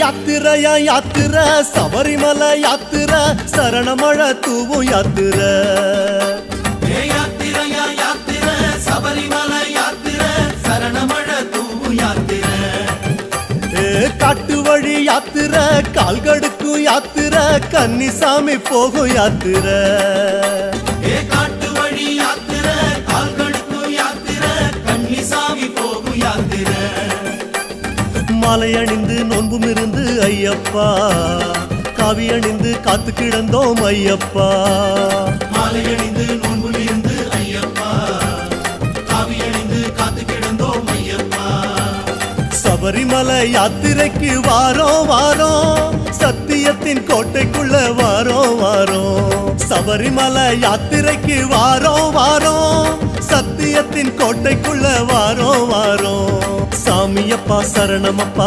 யாத்திரையா யாத்திரை சபரிமலை யாத்திரை சரணமழை தூவும் யாத்திரை யாத்திரையா யாத்திரை சபரிமலை யாத்திரை சரணமழை தூவும் யாத்திரை காட்டு வழி யாத்திரை கால்கடுக்கும் யாத்திரை கன்னிசாமி போகும் யாத்திரை காட்டு வழி யாத்திரை கால்கடுக்கும் யாத்திரை கன்னிசாமி போகும் யாத்திரை மாலை அணிந்து நோன்பும் இருந்து ஐயப்பா காவி அணிந்து காத்து கிடந்தோம் ஐயப்பா மாலை அணிந்து நோன்பும் இருந்து ஐயப்பா காவி அணிந்து காத்து கிடந்தோம் ஐயப்பா சபரிமலை யாத்திரைக்கு வாரோம் வாரோம் சத்தியத்தின் கோட்டைக்குள்ள வாரோம் வாரோம் சபரிமலை யாத்திரைக்கு வாரோம் வாரோம் சத்தியத்தின் கோட்டைக்குள்ள வாரோம் வாரோம் சாமியப்பா சரணமப்பா